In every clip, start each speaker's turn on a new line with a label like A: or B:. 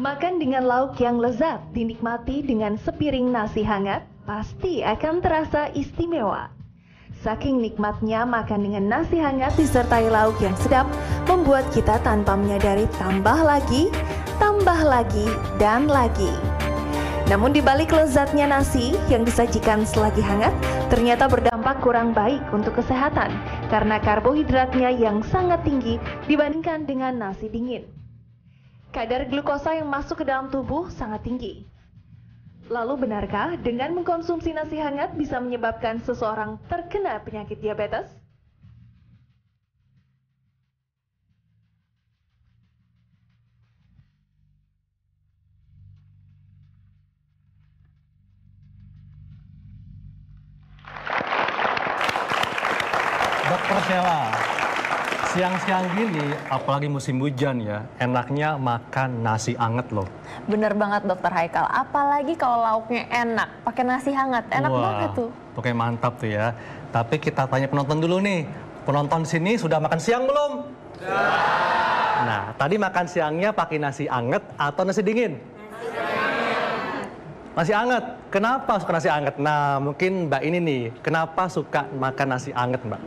A: Makan dengan lauk yang lezat, dinikmati dengan sepiring nasi hangat, pasti akan terasa istimewa. Saking nikmatnya makan dengan nasi hangat disertai lauk yang sedap, membuat kita tanpa menyadari tambah lagi, dan lagi. Namun di balik lezatnya nasi yang disajikan selagi hangat, ternyata berdampak kurang baik untuk kesehatan karena karbohidratnya yang sangat tinggi dibandingkan dengan nasi dingin. Kadar glukosa yang masuk ke dalam tubuh sangat tinggi. Lalu benarkah dengan mengkonsumsi nasi hangat bisa menyebabkan seseorang terkena penyakit diabetes?
B: Dokter Sheila, siang-siang gini, apalagi musim hujan ya, enaknya makan nasi anget loh.
C: Bener banget Dokter Haikal, apalagi kalau lauknya enak, pakai nasi hangat, enak banget tuh.
B: Oke, mantap tuh ya. Tapi kita tanya penonton dulu nih, penonton sini sudah makan siang belum? Sudah. Nah, tadi makan siangnya pakai nasi anget atau nasi dingin? Nasi anget. Kenapa suka nasi anget? Nah, mungkin Mbak ini nih, kenapa suka makan nasi anget, Mbak?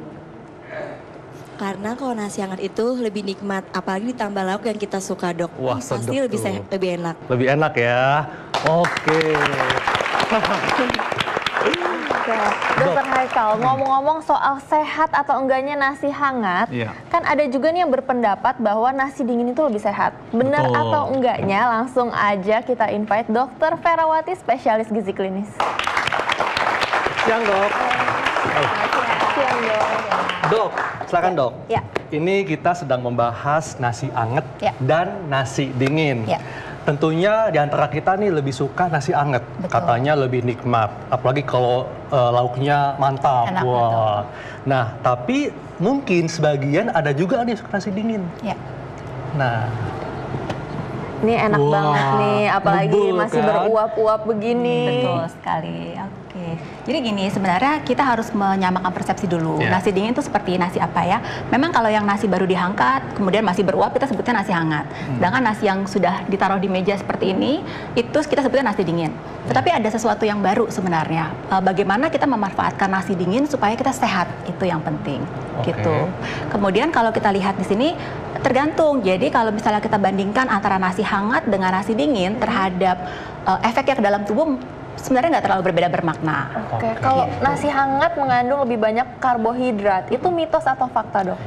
D: Karena kalau nasi hangat itu lebih nikmat, apalagi ditambah lauk yang kita suka, Dok.
B: Wah,
D: pasti lebih sehat, lebih enak.
B: Lebih enak ya. Oke.
C: Dokter Haikal, ngomong-ngomong soal sehat atau enggaknya nasi hangat, kan ada juga nih yang berpendapat bahwa nasi dingin itu lebih sehat. Benar atau enggaknya? Langsung aja kita invite Dokter Ferawati, spesialis gizi klinis.
B: Siang, Dok.
C: Siang, Dok.
B: Dok, silakan Dok.
C: Ya.
B: Ini kita sedang membahas nasi anget dan nasi dingin.
C: Ya.
B: Tentunya di antara kita nih lebih suka nasi anget.
C: Betul.
B: Katanya lebih nikmat, apalagi kalau lauknya mantap.
C: Enak,
B: wah.
C: betul.
B: Nah, tapi mungkin sebagian ada juga nih suka nasi dingin.
C: Ya.
B: Nah,
C: ini enak banget nih, apalagi masih
B: kan?
C: beruap-uap begini.
E: Betul sekali. Oke. Jadi gini, sebenarnya kita harus menyamakan persepsi dulu. Nasi dingin itu seperti nasi apa ya? Memang kalau yang nasi baru diangkat, kemudian masih beruap, kita sebutnya nasi hangat. Sedangkan nasi yang sudah ditaruh di meja seperti ini, itu kita sebutnya nasi dingin. Tetapi ada sesuatu yang baru sebenarnya. Bagaimana kita memanfaatkan nasi dingin supaya kita sehat, itu yang penting. Gitu. Kemudian kalau kita lihat di sini, tergantung. Jadi kalau misalnya kita bandingkan antara nasi hangat dengan nasi dingin terhadap efeknya ke dalam tubuh, sebenarnya nggak terlalu berbeda bermakna.
C: Oke, kalau nasi hangat mengandung lebih banyak karbohidrat, itu mitos atau fakta, Dok?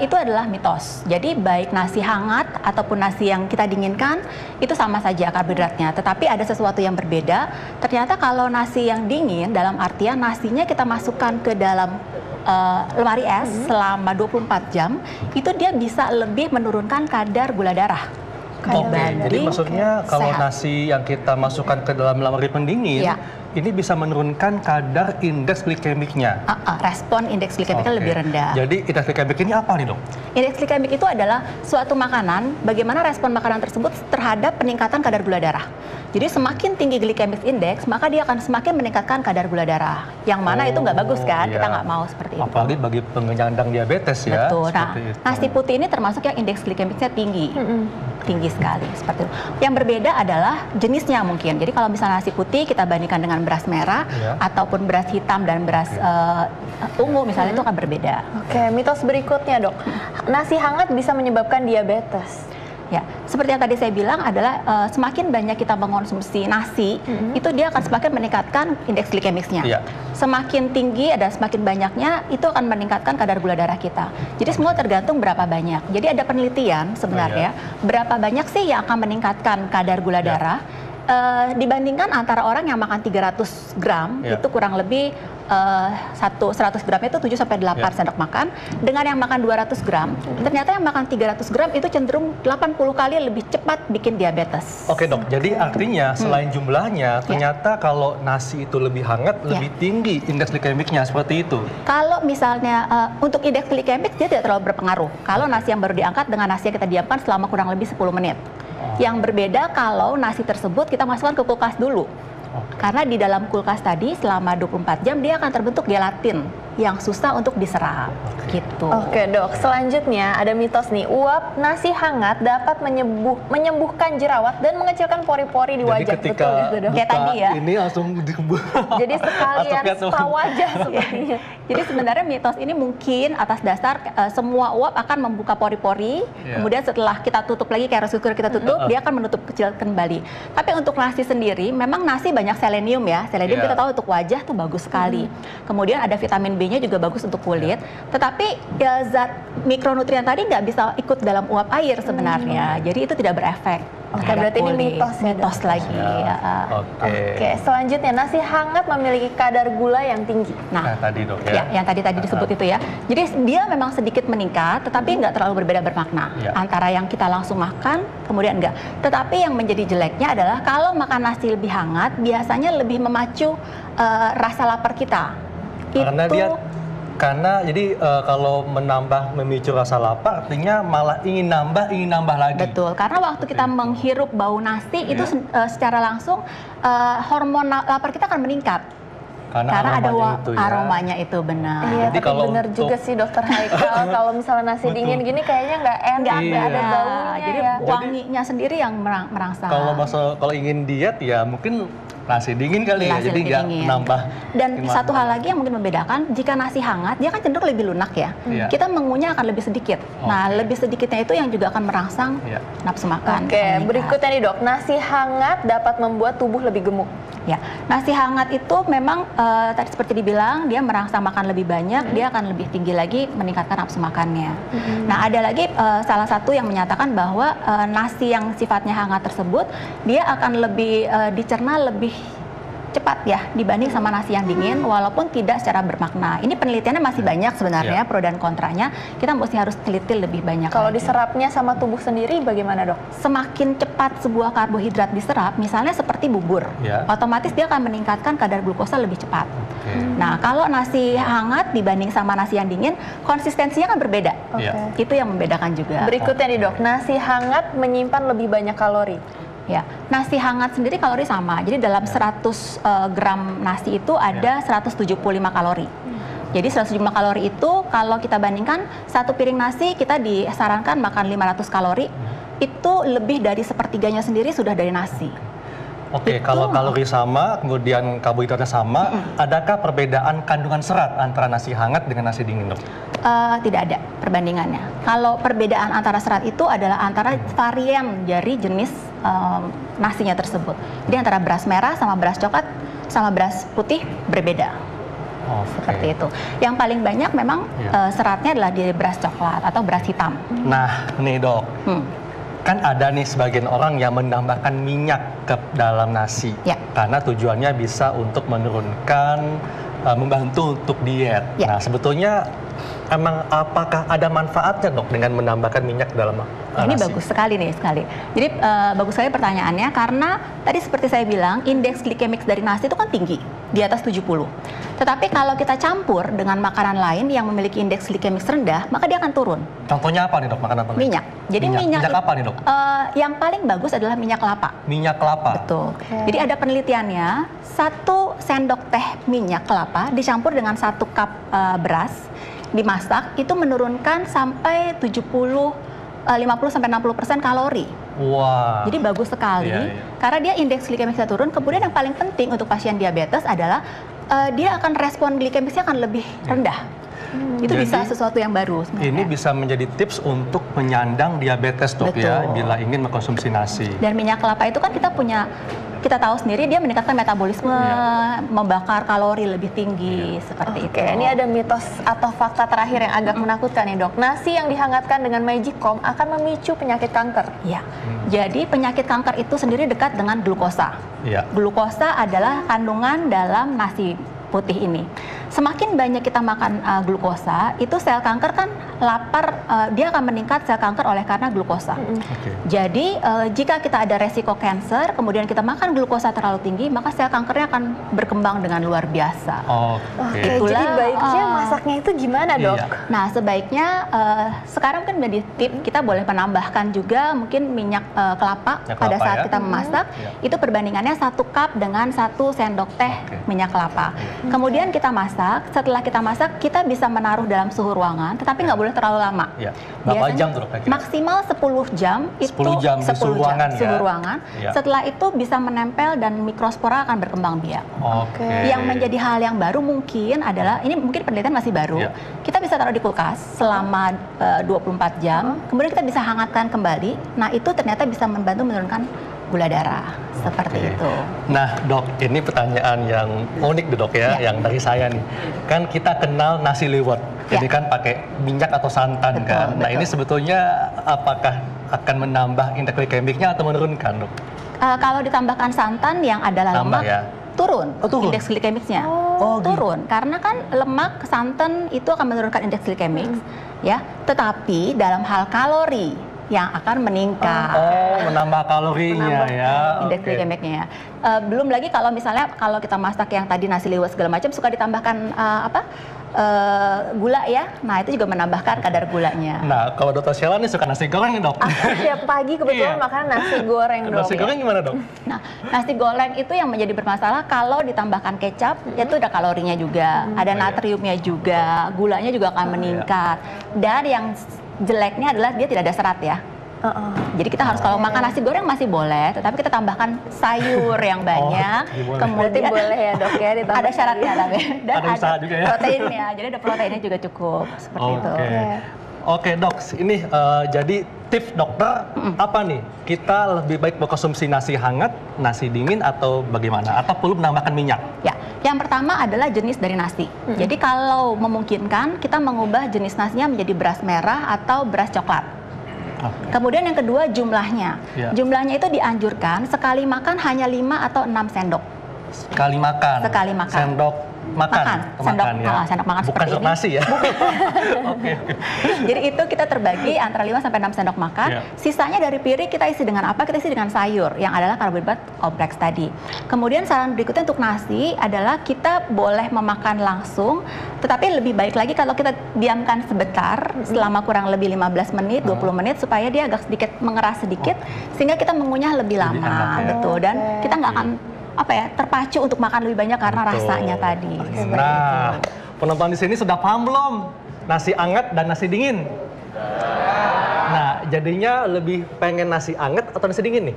E: Itu adalah mitos. Jadi baik nasi hangat ataupun nasi yang kita dinginkan, itu sama saja karbohidratnya. Tetapi ada sesuatu yang berbeda. Ternyata kalau nasi yang dingin, dalam artian nasinya kita masukkan ke dalam lemari es selama 24 jam, itu dia bisa lebih menurunkan kadar gula darah.
B: Jadi maksudnya kalau nasi yang kita masukkan ke dalam lemari pendingin, ini bisa menurunkan kadar indeks glikemiknya.
E: Respon indeks glikemiknya lebih rendah.
B: Jadi indeks glikemik ini apa nih, Dok?
E: Indeks glikemik itu adalah suatu makanan, bagaimana respon makanan tersebut terhadap peningkatan kadar gula darah. Jadi semakin tinggi glycemic index, maka dia akan semakin meningkatkan kadar gula darah. Yang mana itu nggak bagus kan, kita nggak mau seperti itu.
B: Apalagi bagi penyandang diabetes ya.
E: Betul. Nah, nasi putih ini termasuk yang indeks glikemiknya tinggi. Tinggi sekali, seperti itu. Yang berbeda adalah jenisnya mungkin. Jadi kalau misalnya nasi putih kita bandingkan dengan beras merah, ataupun beras hitam dan beras ungu misalnya, itu akan berbeda.
C: Oke, mitos berikutnya, Dok. Nasi hangat bisa menyebabkan diabetes.
E: Ya, seperti yang tadi saya bilang adalah semakin banyak kita mengonsumsi nasi, itu dia akan semakin meningkatkan indeks glikemiknya. Semakin tinggi dan semakin banyaknya, itu akan meningkatkan kadar gula darah kita. Jadi semua tergantung berapa banyak. Jadi ada penelitian sebenarnya, berapa banyak sih yang akan meningkatkan kadar gula darah dibandingkan antara orang yang makan 300 gram, itu kurang lebih 100 gram itu 7-8 sendok makan, dengan yang makan 200 gram, ternyata yang makan 300 gram itu cenderung 80 kali lebih cepat bikin diabetes.
B: Oke, Dok, jadi artinya selain jumlahnya, ternyata kalau nasi itu lebih hangat, lebih tinggi indeks glikemiknya, seperti itu?
E: Kalau misalnya untuk indeks glikemik dia tidak terlalu berpengaruh. Kalau nasi yang baru diangkat dengan nasi yang kita diamkan selama kurang lebih 10 menit. Yang berbeda kalau nasi tersebut kita masukkan ke kulkas dulu. Karena di dalam kulkas tadi selama 24 jam dia akan terbentuk gelatin. yang susah untuk diserap. Gitu.
C: Oke dok, selanjutnya ada mitos nih, uap nasi hangat dapat menyembuhkan jerawat dan mengecilkan pori-pori di wajah.
B: Ketika
C: betul gitu dok?
E: Kayak tadi ya.
B: Ini langsung
C: Jadi sekalian spa wajah sepertinya.
E: Jadi sebenarnya mitos ini mungkin atas dasar semua uap akan membuka pori-pori, kemudian setelah kita tutup lagi kayak rice cooker kita tutup, dia akan menutup kecil kembali. Tapi untuk nasi sendiri, memang nasi banyak selenium ya. Selenium kita tahu untuk wajah tuh bagus sekali. Kemudian ada vitamin B-nya juga bagus untuk kulit. Tetapi ya, zat mikronutrien tadi nggak bisa ikut dalam uap air sebenarnya. Jadi itu tidak berefek.
C: Oke, berarti ini mitos
E: lagi.
C: Oke, selanjutnya nasi hangat memiliki kadar gula yang tinggi.
E: Nah,
B: tadi dok ya.
E: Yang tadi disebut itu ya. Jadi dia memang sedikit meningkat, tetapi nggak terlalu berbeda bermakna antara yang kita langsung makan, kemudian enggak. Tetapi yang menjadi jeleknya adalah kalau makan nasi lebih hangat, biasanya lebih memacu rasa lapar kita.
B: Karena jadi kalau memicu rasa lapar, artinya malah ingin nambah lagi.
E: Betul, karena waktu kita menghirup bau nasi itu secara langsung hormon lapar kita akan meningkat. Karena ada aromanya itu benar.
C: Iya, tapi benar juga sih Dokter Haikal, kalau misalnya nasi dingin gini kayaknya nggak enak, nggak ada baunya.
E: Jadi wanginya sendiri yang merangsang.
B: Kalau ingin diet ya mungkin nasi dingin kali ya, jadi nggak nambah.
E: Dan satu hal lagi yang mungkin membedakan, jika nasi hangat dia kan cenderung lebih lunak ya. Kita mengunyah akan lebih sedikit. Nah, lebih sedikitnya itu yang juga akan merangsang nafsu makan.
C: Oke, berikutnya nih dok, nasi hangat dapat membuat tubuh lebih gemuk.
E: Ya, nasi hangat itu memang tadi seperti dibilang dia merangsang makan lebih banyak, dia akan lebih tinggi lagi meningkatkan nafsu makannya. Nah, ada lagi salah satu yang menyatakan bahwa nasi yang sifatnya hangat tersebut dia akan lebih dicerna lebih cepat ya dibanding sama nasi yang dingin, walaupun tidak secara bermakna. Ini penelitiannya masih banyak sebenarnya, pro dan kontranya. Kita mesti harus teliti lebih banyak.
C: Kalau diserapnya sama tubuh sendiri bagaimana dok?
E: Semakin cepat sebuah karbohidrat diserap, misalnya seperti bubur, otomatis dia akan meningkatkan kadar glukosa lebih cepat. Nah, kalau nasi hangat dibanding sama nasi yang dingin, konsistensinya kan berbeda. Itu yang membedakan juga.
C: Berikutnya nih dok, nasi hangat menyimpan lebih banyak kalori.
E: Ya, nasi hangat sendiri kalori sama. Jadi dalam 100 gram nasi itu ada 175 kalori. Jadi 175 kalori itu kalau kita bandingkan satu piring nasi kita disarankan makan 500 kalori. Itu lebih dari sepertiganya sendiri sudah dari nasi.
B: Oke, kalau kalori sama, kemudian karbohidratnya sama, adakah perbedaan kandungan serat antara nasi hangat dengan nasi dingin, dok?
E: Tidak ada perbandingannya. Kalau perbedaan antara serat itu adalah antara varian dari jenis nasinya tersebut. Jadi antara beras merah sama beras coklat sama beras putih berbeda. Seperti itu. Yang paling banyak memang seratnya adalah di beras coklat atau beras hitam.
B: Nah, nih dok. Kan ada nih sebagian orang yang menambahkan minyak ke dalam nasi karena tujuannya bisa untuk menurunkan, membantu untuk diet. Nah, sebetulnya emang apakah ada manfaatnya dok dengan menambahkan minyak dalam nasi?
E: Ini bagus sekali nih sekali. Jadi bagus sekali pertanyaannya karena tadi seperti saya bilang indeks glikemik dari nasi itu kan tinggi di atas 70. Tetapi kalau kita campur dengan makanan lain yang memiliki indeks glikemik rendah, maka dia akan turun.
B: Contohnya apa nih dok, makanan apa?
E: Minyak. Jadi minyak
B: apa nih dok?
E: Yang paling bagus adalah minyak kelapa.
B: Minyak kelapa?
E: Betul. Jadi ada penelitiannya, 1 sendok teh minyak kelapa dicampur dengan 1 cup beras, dimasak, itu menurunkan sampai 50-60% kalori.
B: Wah.
E: Jadi bagus sekali, karena dia indeks glikemiknya turun. Kemudian yang paling penting untuk pasien diabetes adalah dia akan respon glikemiknya akan lebih rendah. Itu jadi, bisa sesuatu yang baru sebenarnya.
B: Ini bisa menjadi tips untuk menyandang diabetes dok. Betul. Ya, bila ingin mengkonsumsi nasi.
E: Dan minyak kelapa itu kan kita tahu sendiri dia meningkatkan metabolisme, membakar kalori lebih tinggi, seperti itu.
C: Ini ada mitos atau fakta terakhir yang agak menakutkan nih dok. Nasi yang dihangatkan dengan magicom akan memicu penyakit kanker.
E: Ya, jadi penyakit kanker itu sendiri dekat dengan glukosa. Glukosa adalah kandungan dalam nasi putih ini. Semakin banyak kita makan glukosa, itu sel kanker kan lapar, dia akan meningkat sel kanker oleh karena glukosa. Jadi jika kita ada resiko kanker, kemudian kita makan glukosa terlalu tinggi, maka sel kankernya akan berkembang dengan luar biasa.
C: Jadi baiknya masaknya itu gimana dok?
E: Nah sebaiknya sekarang kan menjadi tip, kita boleh menambahkan juga mungkin minyak kelapa pada saat kita memasak. Itu perbandingannya 1 cup dengan 1 sendok teh minyak kelapa. Kemudian kita masak. masak, setelah kita masak, kita bisa menaruh dalam suhu ruangan, tetapi nggak boleh terlalu lama.
B: Ya. Berapa jam tuh?
E: Maksimal 10 jam,
B: 10 jam di suhu ruangan,
E: suhu ruangan. Ya. Setelah itu bisa menempel dan mikrospora akan berkembang biak. Yang menjadi hal yang baru mungkin adalah, ini mungkin penelitian masih baru, kita bisa taruh di kulkas selama 24 jam, kemudian kita bisa hangatkan kembali. Nah, itu ternyata bisa membantu menurunkan gula darah, seperti itu.
B: Nah, Dok, ini pertanyaan yang unik Dok ya, yang dari saya nih. Kan kita kenal nasi liwet, jadi kan pakai minyak atau santan kan. Nah, ini sebetulnya apakah akan menambah indeks glikemiknya atau menurunkan, Dok?
E: Kalau ditambahkan santan yang adalah lemak, turun indeks glikemiknya. Turun, karena kan lemak, santan itu akan menurunkan indeks glikemik, ya. Tetapi dalam hal kalori yang akan meningkat.
B: Menambah kalorinya ya.
E: Indeks glikemiknya ya. Belum lagi kalau misalnya kalau kita masak yang tadi nasi liwet segala macam suka ditambahkan gula ya. Nah, itu juga menambahkan kadar gulanya.
B: Nah, kalau Dr. Sheila nih suka nasi goreng nih, Dok.
C: Tiap pagi kebetulan makan nasi goreng, Dok.
B: Nasi goreng gimana, Dok?
E: Nah, nasi goreng itu yang menjadi bermasalah kalau ditambahkan kecap, itu ada kalorinya juga, ada natriumnya juga, gulanya juga akan meningkat. Dan yang jeleknya adalah dia tidak ada serat ya. Jadi kita harus kalau makan nasi goreng masih boleh, tetapi kita tambahkan sayur yang banyak. Kemudian
C: boleh ya, Dok ya,
E: ada syaratnya tapi dan
B: ada juga ya.
E: proteinnya. Jadi ada proteinnya juga cukup seperti itu.
B: Oke, Dok, ini jadi tips dokter apa nih? Kita lebih baik mengkonsumsi nasi hangat, nasi dingin atau bagaimana? Atau perlu menambahkan minyak?
E: Ya, yang pertama adalah jenis dari nasi. Jadi kalau memungkinkan kita mengubah jenis nasinya menjadi beras merah atau beras coklat. Kemudian yang kedua jumlahnya. Jumlahnya itu dianjurkan sekali makan hanya 5 atau 6 sendok.
B: Sekali makan?
E: Sekali makan.
B: Sendok makan?
E: Sendok makan
B: bukan
E: seperti ini.
B: nasi ya?
E: Jadi itu kita terbagi antara 5 sampai 6 sendok makan. Sisanya dari piring kita isi dengan apa? Kita isi dengan sayur yang adalah karbohidrat kompleks tadi. Kemudian saran berikutnya untuk nasi adalah kita boleh memakan langsung, tetapi lebih baik lagi kalau kita diamkan sebentar selama kurang lebih 15 menit, 20 menit supaya dia agak sedikit mengeras sedikit sehingga kita mengunyah lebih lama. Betul. Dan kita nggak akan terpacu untuk makan lebih banyak karena rasanya tadi.
B: Nah, penonton di sini sudah paham belum? Nasi anget dan nasi dingin. Nah, jadinya lebih pengen nasi anget atau nasi dingin nih?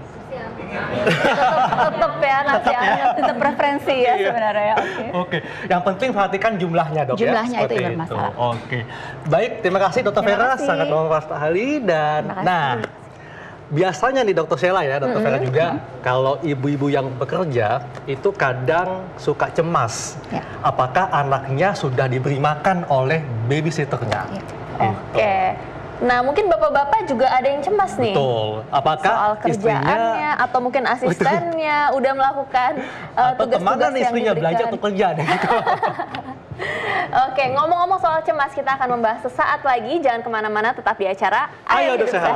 C: Tetap ya nasi anget, tetap preferensi ya sebenarnya.
B: Oke. Yang penting perhatikan jumlahnya, Dok.
E: Jumlahnya
B: ya?
E: itu yang bermasalah.
B: Oke. Baik, terima kasih Dr. Vera, sangat bermanfaat sekali dan biasanya nih Dr. Sheila ya, Dr. Vera juga, kalau ibu-ibu yang bekerja itu kadang suka cemas. Apakah anaknya sudah diberi makan oleh babysitternya?
C: Oke. Nah, mungkin bapak-bapak juga ada yang cemas nih.
B: Betul. Apakah
C: soal kerjaannya atau mungkin asistennya udah melakukan tugas-tugas yang
B: istrinya
C: diberikan.
B: belajar atau kerja nih? Gitu.
C: Oke, ngomong-ngomong soal cemas, kita akan membahas sesaat lagi. Jangan kemana-mana, tetap di acara
B: Ayo Hidup Sehat.